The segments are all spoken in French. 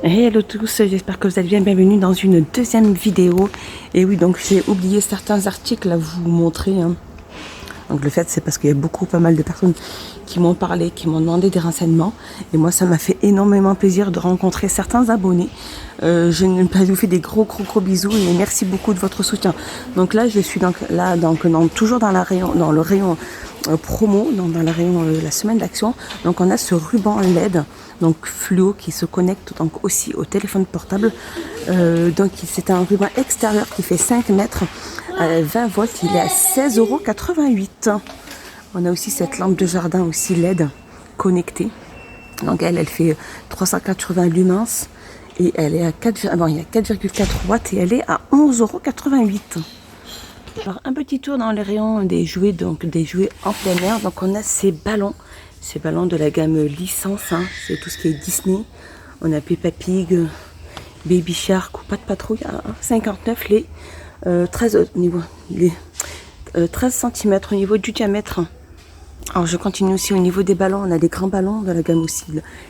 Hey, hello tous, j'espère que vous allez bien, bienvenue dans une deuxième vidéo. Et oui, donc j'ai oublié certains articles à vous montrer, hein. Donc le fait c'est parce qu'il y a pas mal de personnes qui m'ont parlé, qui m'ont demandé des renseignements. Et moi ça m'a fait énormément plaisir de rencontrer certains abonnés. Je vous fais des gros bisous et merci beaucoup de votre soutien. Donc là je suis toujours dans le rayon promo, dans le rayon la semaine d'action. Donc on a ce ruban LED, donc fluo, qui se connecte donc aussi au téléphone portable. Donc c'est un ruban extérieur qui fait 5 mètres, 20 volts, il est à 16,88 €. On a aussi cette lampe de jardin aussi LED connectée. Donc elle fait 380 lumens et elle est à 4,4 watts et elle est à 11,88 €. Alors un petit tour dans les rayons des jouets, donc des jouets en plein air. Donc on a ces ballons de la gamme licence, hein. C'est tout ce qui est Disney. On a Peppa Pig, Baby Shark ou Pas de Patrouille à 59, les 13 cm au niveau du diamètre. Alors je continue aussi au niveau des ballons. On a des grands ballons de la gamme aussi,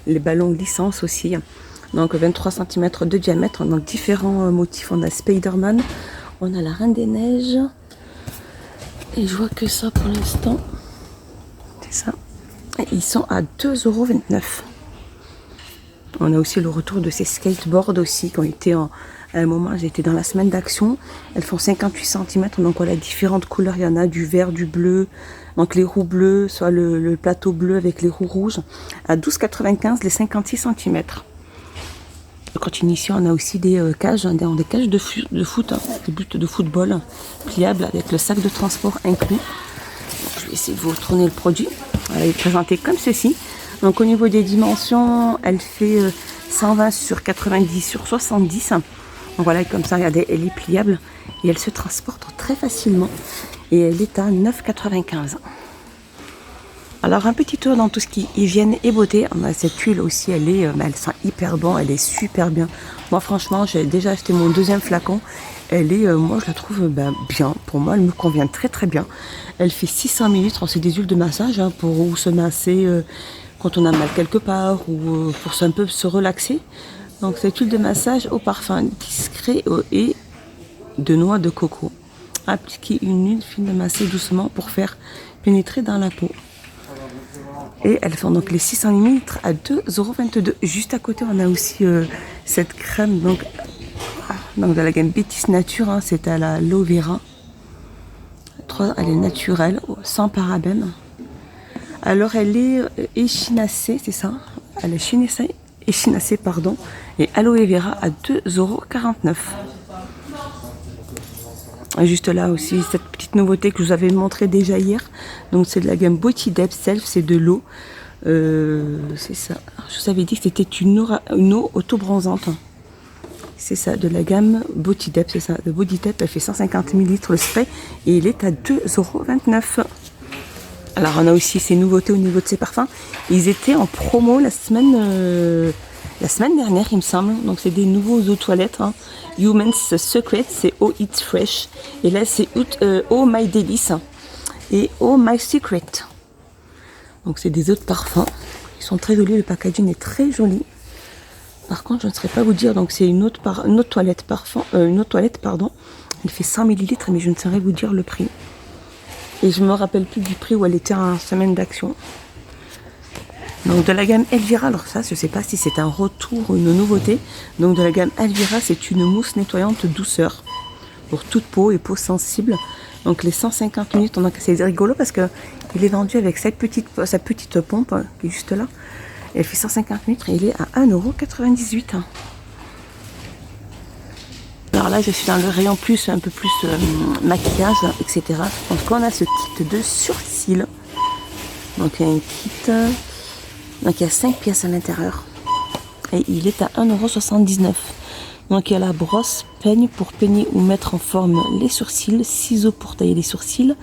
les ballons licence aussi. Donc 23 cm de diamètre, donc différents motifs. On a Spider-Man, on a la Reine des Neiges. Et je vois que ça pour l'instant. C'est ça. Et ils sont à 2,29 €. On a aussi le retour de ces skateboards aussi qui ont été à un moment, j'étais dans la semaine d'action. Elles font 58 cm, donc on a différentes couleurs. Il y en a du vert, du bleu, donc les roues bleues, soit le plateau bleu avec les roues rouges, à 12,95 € les 56 cm. Je continue ici, on a aussi des cages, des cages de foot, hein, des buts de football pliables avec le sac de transport inclus. Donc, je vais essayer de vous retourner le produit. Voilà, il est présenté comme ceci. Donc au niveau des dimensions, elle fait 120 sur 90 sur 70. Donc voilà, comme ça, regardez, elle est pliable et elle se transporte très facilement. Et elle est à 9,95 €. Alors un petit tour dans tout ce qui est hygiène et beauté. On a cette huile aussi, elle sent hyper bon, elle est super bien. Moi franchement, j'ai déjà acheté mon deuxième flacon. Moi je la trouve bien. Pour moi, elle me convient très bien. Elle fait 600 ml. C'est des huiles de massage, hein, pour se masser quand on a mal quelque part ou pour un peu se relaxer. Donc cette huile de massage au parfum discret et de noix de coco. Appliquez une huile fine de masser doucement pour faire pénétrer dans la peau. Et elles font donc les 600 ml à 2,22 €. Juste à côté, on a aussi cette crème donc de la gamme Bétis Nature, hein, c'est à l'aloe vera. Elle est naturelle, sans parabènes. Alors elle est échinacée, c'est ça. Elle est échinacée, pardon. Et aloe vera à 2,49 €. Juste là aussi, cette petite nouveauté que je vous avais montré déjà hier. Donc c'est de la gamme Body Depth Self, c'est de l'eau. C'est ça. Je vous avais dit que c'était une eau auto-bronzante. C'est ça, de la gamme Body Depth, c'est ça. Le Body Depth, elle fait 150 ml le spray et il est à 2,29 €. Alors on a aussi ces nouveautés au niveau de ces parfums. Ils étaient en promo la semaine dernière, il me semble. Donc c'est des nouveaux eaux toilettes, hein. Human's Secret, c'est Oh It's Fresh. Et là c'est Oh My Delice et Oh My Secret. Donc c'est des eaux de parfum. Ils sont très jolis, le packaging est très joli. Par contre, je ne saurais pas vous dire. Donc c'est une autre toilette pardon. Elle fait 100 ml, mais je ne saurais vous dire le prix. Et je me rappelle plus du prix où elle était en semaine d'action. Donc de la gamme Elvira, alors ça je sais pas si c'est un retour ou une nouveauté. Donc de la gamme Elvira, c'est une mousse nettoyante douceur pour toute peau et peau sensible. Donc les 150 minutes, c'est rigolo parce que il est vendu avec sa petite pompe, hein, qui est juste là. Elle fait 150 minutes et il est à 1,98 €. Alors là, je suis dans le rayon un peu plus maquillage, etc. Donc on a ce kit de sourcils. Donc il y a un kit. Donc il y a 5 pièces à l'intérieur. Et il est à 1,79 €. Donc il y a la brosse, peigne pour peigner ou mettre en forme les sourcils, ciseaux pour tailler les sourcils,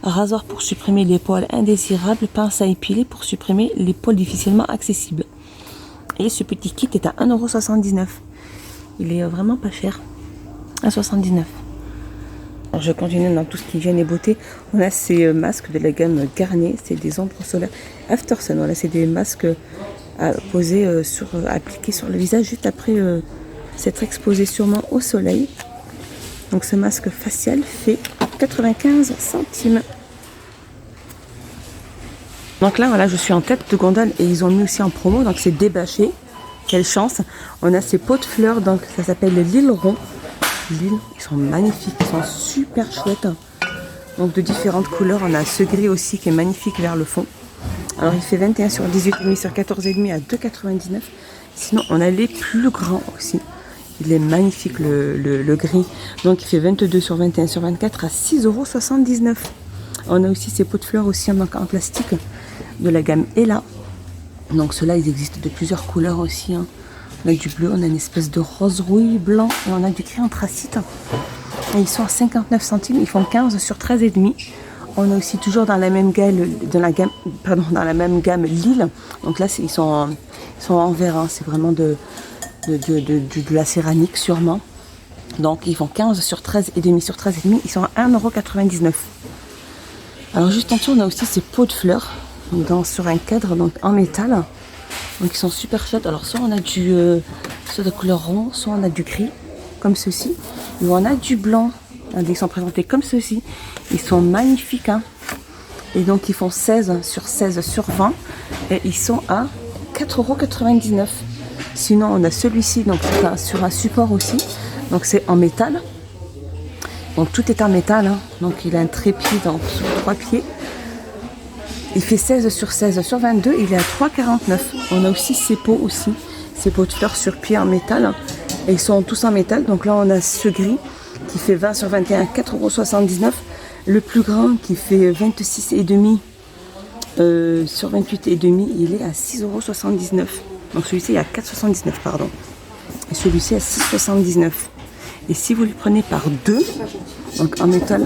rasoir pour supprimer les poils indésirables, pince à épiler pour supprimer les poils difficilement accessibles. Et ce petit kit est à 1,79 €. Il est vraiment pas cher. 1,79 €. Alors je continue dans tout ce qui est hygiène et beauté. On a ces masques de la gamme Garnier, c'est des ombres solaires After Sun. Voilà, c'est des masques à poser appliqué sur le visage juste après s'être exposé sûrement au soleil. Donc ce masque facial fait 95 centimes. Donc là voilà, je suis en tête de gondole et ils ont mis aussi en promo, donc c'est débâché. Quelle chance. On a ces pots de fleurs, donc ça s'appelle l'île rond. L'île, ils sont magnifiques, ils sont super chouettes. Donc de différentes couleurs, on a ce gris aussi qui est magnifique vers le fond. Alors il fait 21 sur 18,5 sur 14,5 à 2,99. Sinon on a les plus grands aussi. Il est magnifique le gris. Donc il fait 22 sur 21 sur 24 à 6,79 €. On a aussi ces pots de fleurs aussi en plastique de la gamme Ella. Donc ceux-là ils existent de plusieurs couleurs aussi. Hein. On a du bleu, on a une espèce de rose rouille blanc et on a du gris anthracite. Et ils sont à 59 centimes, ils font 15 sur 13,5. On a aussi toujours dans la même gamme, dans la même gamme Lille. Donc là ils sont en verre, hein. C'est vraiment de la céramique sûrement. Donc ils font 15 sur 13,5 sur 13,5, ils sont à 1,99 €. Alors juste en dessous on a aussi ces pots de fleurs sur un cadre donc en métal. Donc ils sont super chouettes. Alors soit on a soit de couleur rond, soit on a du gris comme ceci, ou on a du blanc. Ils sont présentés comme ceci. Ils sont magnifiques, hein. Et donc ils font 16 sur 16 sur 20 et ils sont à 4,99 €. Sinon on a celui-ci donc sur un support aussi. Donc c'est en métal. Donc tout est en métal, hein. Donc il a un trépied sur 3 pieds. Il fait 16 sur 16 sur 22, il est à 3,49 €. On a aussi ces pots de fleurs sur pied en métal. Et ils sont tous en métal. Donc là on a ce gris qui fait 20 sur 21, 4,79 €. Le plus grand qui fait 26,5 sur 28,5, il est à 6,79 €. Donc celui-ci est à 4,79 €, pardon. Et celui-ci à 6,79 €. Et si vous les prenez par deux, donc en métal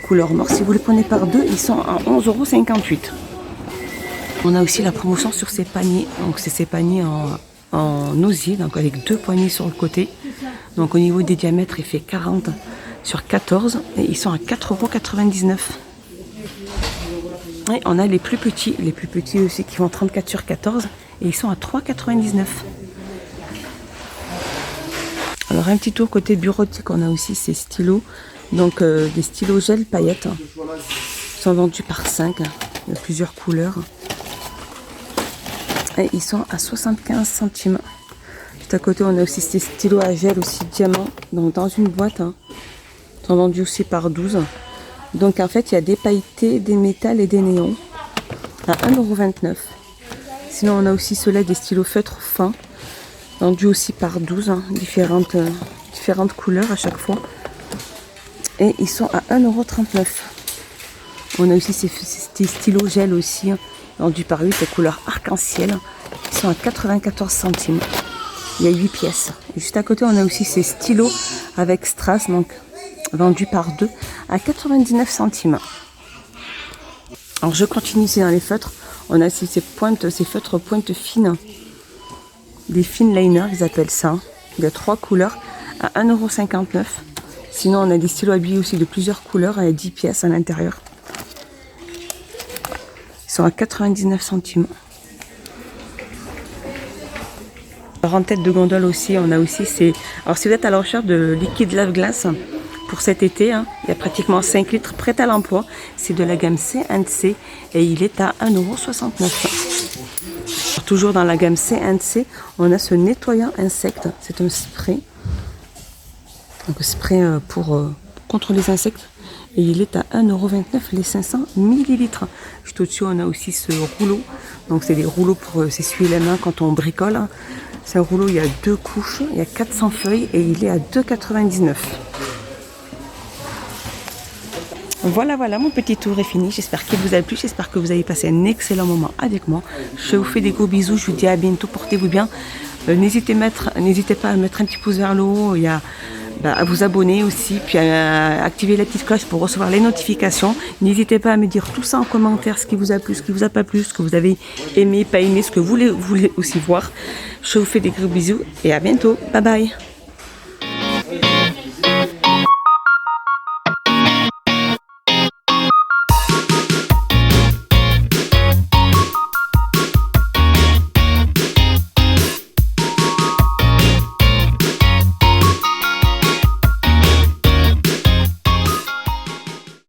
couleur noire, si vous les prenez par deux, ils sont à 11,58 €. On a aussi la promotion sur ces paniers. Donc c'est ces paniers en osier, donc avec deux poignées sur le côté. Donc au niveau des diamètres, il fait 40 sur 14 et ils sont à 4,99 €. Et on a les plus petits aussi qui font 34 sur 14 et ils sont à 3,99 €. Alors un petit tour côté bureautique, on a aussi ces stylos, donc des stylos gel paillettes. Ils sont vendus par 5, il y a plusieurs couleurs. Et ils sont à 75 centimes. Juste à côté, on a aussi ces stylos à gel aussi diamant, donc dans une boîte. Hein. Ils sont vendus aussi par 12. Donc en fait, il y a des pailletés, des métals et des néons à 1,29 €. Sinon, on a aussi ceux-là, des stylos feutres fins, vendus aussi par 12, hein, différentes couleurs à chaque fois. Et ils sont à 1,39 €. On a aussi ces stylos gel aussi, hein, vendus par 8, les couleurs arc-en-ciel. Ils sont à 94 centimes. Il y a 8 pièces. Et juste à côté, on a aussi ces stylos avec strass, donc vendus par 2 à 99 centimes. Alors je continue ici dans les feutres. On a ces feutres pointes fines. Des fine liners, ils appellent ça. Il y a 3 couleurs à 1,59 €. Sinon, on a des stylos habillés aussi de plusieurs couleurs à 10 pièces à l'intérieur. Ils sont à 99 centimes. Alors en tête de gondole aussi, on a aussi ces... Alors si vous êtes à la recherche de liquide lave-glace pour cet été, hein, il y a pratiquement 5 litres prêts à l'emploi. C'est de la gamme C&C et il est à 1,69 €. Toujours dans la gamme C&C, on a ce nettoyant insectes. C'est un spray. Donc spray contre les insectes. Et il est à 1,29 € les 500 ml. Juste au-dessus, on a aussi ce rouleau. Donc c'est des rouleaux pour s'essuyer les mains quand on bricole. C'est un rouleau, il y a 2 couches, il y a 400 feuilles et il est à 2,99 €. Voilà, mon petit tour est fini. J'espère qu'il vous a plu. J'espère que vous avez passé un excellent moment avec moi. Je vous fais des gros bisous. Je vous dis à bientôt. Portez-vous bien. N'hésitez pas à mettre un petit pouce vers le haut. Il y a à vous abonner aussi. Puis à activer la petite cloche pour recevoir les notifications. N'hésitez pas à me dire tout ça en commentaire. Ce qui vous a plu, ce qui vous a pas plu, ce que vous avez aimé, pas aimé, ce que vous voulez aussi voir. Je vous fais des gros bisous et à bientôt. Bye bye.